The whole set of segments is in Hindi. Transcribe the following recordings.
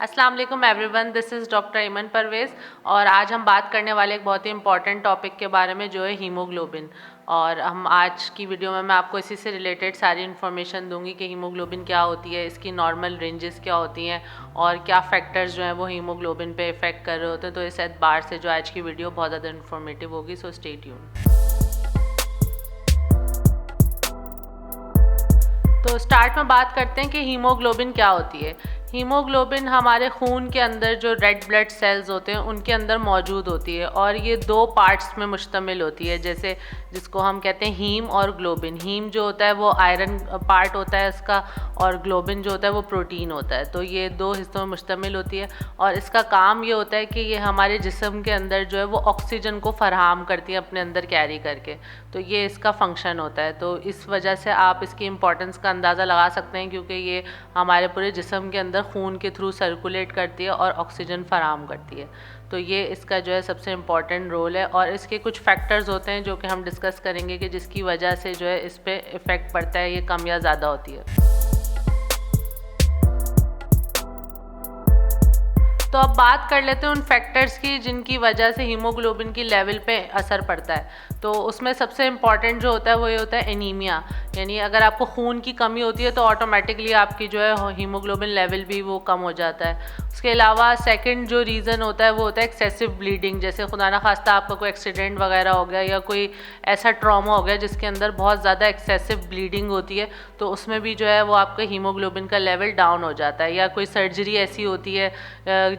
अस्सलाम वालेकुम एवरीवन, दिस इज़ डॉक्टर ईमन परवेज़ और आज हम बात करने वाले एक बहुत ही इंपॉर्टेंट टॉपिक के बारे में जो है हीमोग्लोबिन। और हम आज की वीडियो में मैं आपको इसी से रिलेटेड सारी इन्फॉर्मेशन दूंगी कि हीमोग्लोबिन क्या होती है, इसकी नॉर्मल रेंजेस क्या होती हैं और क्या फैक्टर्स जो हैं वो हीमोग्लोबिन पे इफ़ेक्ट कर रहे होते हैं। तो इस एतबार से जो आज की वीडियो बहुत ज़्यादा इन्फॉर्मेटिव होगी, सो स्टे ट्यून्ड। तो स्टार्ट में बात करते हैं कि हीमोग्लोबिन क्या होती है। हीमोग्लोबिन हमारे खून के अंदर जो रेड ब्लड सेल्स होते हैं उनके अंदर मौजूद होती है और ये दो पार्ट्स में मुश्तमिल होती है, जैसे जिसको हम कहते हैं हीम और ग्लोबिन। हीम जो होता है वो आयरन पार्ट होता है इसका और ग्लोबिन जो होता है वो प्रोटीन होता है। तो ये दो हिस्सों में मुश्तमिल होती है और इसका काम ये होता है कि ये हमारे जिस्म के अंदर जो है वो ऑक्सीजन को फराहम करती है अपने अंदर कैरी करके। तो ये इसका फंक्शन होता है। तो इस वजह से आप इसकी इम्पोर्टेंस का अंदाज़ा लगा सकते हैं क्योंकि ये हमारे पूरे जिस्म के अंदर खून के थ्रू सर्कुलेट करती है और ऑक्सीजन फराहम करती है। तो ये इसका जो है सबसे इम्पॉर्टेंट रोल है और इसके कुछ फैक्टर्स होते हैं जो कि हम डिस्कस करेंगे कि जिसकी वजह से जो है इस पर इफ़ेक्ट पड़ता है, ये कम या ज़्यादा होती है। तो अब बात कर लेते हैं उन फैक्टर्स की जिनकी वजह से हीमोग्लोबिन की लेवल पे असर पड़ता है। तो उसमें सबसे इम्पॉर्टेंट जो होता है वो ये होता है एनीमिया, यानी अगर आपको खून की कमी होती है तो ऑटोमेटिकली आपकी जो है हीमोग्लोबिन लेवल भी वो कम हो जाता है। उसके अलावा सेकंड जो रीज़न होता है वो होता है एक्सेसिव ब्लीडिंग, जैसे खुदा ना खास्ता आपका कोई एक्सीडेंट वगैरह हो गया या कोई ऐसा ट्रॉमा हो गया जिसके अंदर बहुत ज़्यादा एक्सेसिव ब्लीडिंग होती है, तो उसमें भी जो है वो आपका हीमोग्लोबिन का लेवल डाउन हो जाता है। या कोई सर्जरी ऐसी होती है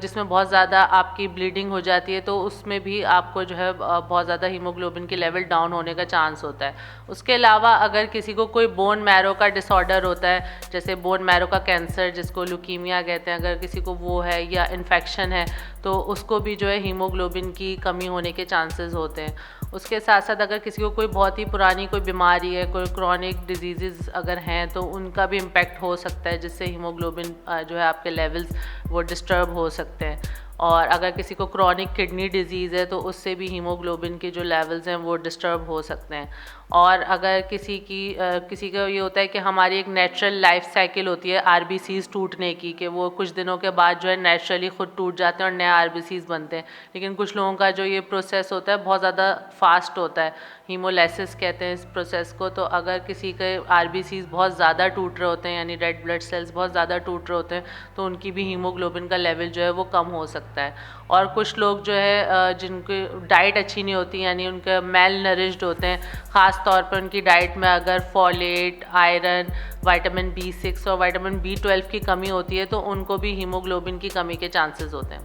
जिसमें बहुत ज़्यादा आपकी ब्लीडिंग हो जाती है तो उसमें भी आपको जो है बहुत ज़्यादा हीमोग्लोबिन के लेवल डाउन होने का चांस होता है। उसके अलावा अगर किसी को कोई बोन मैरो का डिसऑर्डर होता है, जैसे बोन मैरो का कैंसर जिसको ल्यूकीमिया कहते हैं, अगर किसी को वो है या इन्फेक्शन है तो उसको भी जो है हीमोग्लोबिन की कमी होने के चांसेस होते हैं। उसके साथ साथ अगर किसी को कोई बहुत ही पुरानी कोई बीमारी है, कोई क्रॉनिक डिजीज़ अगर हैं तो उनका भी इम्पेक्ट हो सकता है जिससे हीमोग्लोबिन जो है आपके लेवल्स वो डिस्टर्ब हो सकते हैं। और अगर किसी को क्रॉनिक किडनी डिजीज़ है तो उससे भी हीमोग्लोबिन के जो लेवल्स हैं वो डिस्टर्ब हो सकते हैं। और अगर किसी का ये होता है कि हमारी एक नेचुरल लाइफ साइकिल होती है आरबीसीज़ टूटने की, कि वो कुछ दिनों के बाद जो है नेचुरली ख़ुद टूट जाते हैं और नए आरबीसीज़ बनते हैं। लेकिन कुछ लोगों का जो ये प्रोसेस होता है बहुत ज़्यादा फास्ट होता है, हीमोलाइसिस कहते हैं इस प्रोसेस को। तो अगर किसी के आरबीसीज़ बहुत ज़्यादा टूट रहे होते हैं, यानी रेड ब्लड सेल्स बहुत ज़्यादा टूट रहे होते हैं, तो उनकी भी हीमोग्लोबिन का लेवल जो है वो कम हो सकता है। और कुछ लोग जो है जिनकी डाइट अच्छी नहीं होती, यानी उनके मेल नरिश्ड होते हैं, ख़ास तौर पर उनकी डाइट में अगर फॉलेट, आयरन, विटामिन B6 और विटामिन B12 की कमी होती है तो उनको भी हीमोग्लोबिन की कमी के चांसेस होते हैं।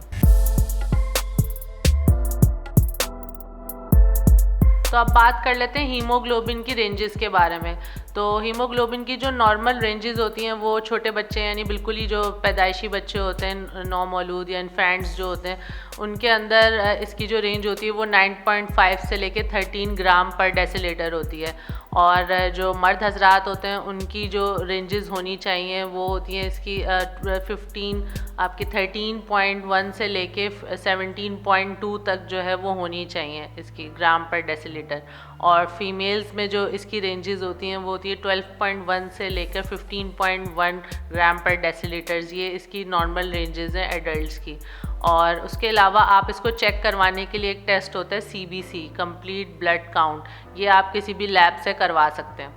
तो अब बात कर लेते हैं हीमोग्लोबिन की रेंजेस के बारे में। तो हीमोग्लोबिन की जो नॉर्मल रेंजेस होती हैं वो छोटे बच्चे यानी बिल्कुल ही जो पैदाइशी बच्चे होते हैं, नौमौलूद या इन्फेंट्स जो होते हैं, उनके अंदर इसकी जो रेंज होती है वो 9.5 से लेके 13 ग्राम पर डेसीलीटर होती है। और जो मर्द हजरात होते हैं उनकी जो रेंजेस होनी चाहिए वो होती हैं इसकी 13.1 से लेके 17.2 तक जो है वो होनी चाहिए इसकी ग्राम पर डेसीलीटर। और फीमेल्स में जो इसकी रेंजेस होती हैं वो होती है 12.1 से लेकर 15.1 ग्राम पर डेसीलीटर्स। ये इसकी नॉर्मल रेंजेस हैं एडल्ट्स की। और उसके अलावा आप इसको चेक करवाने के लिए एक टेस्ट होता है CBC, कंप्लीट ब्लड काउंट। ये आप किसी भी लैब से करवा सकते हैं।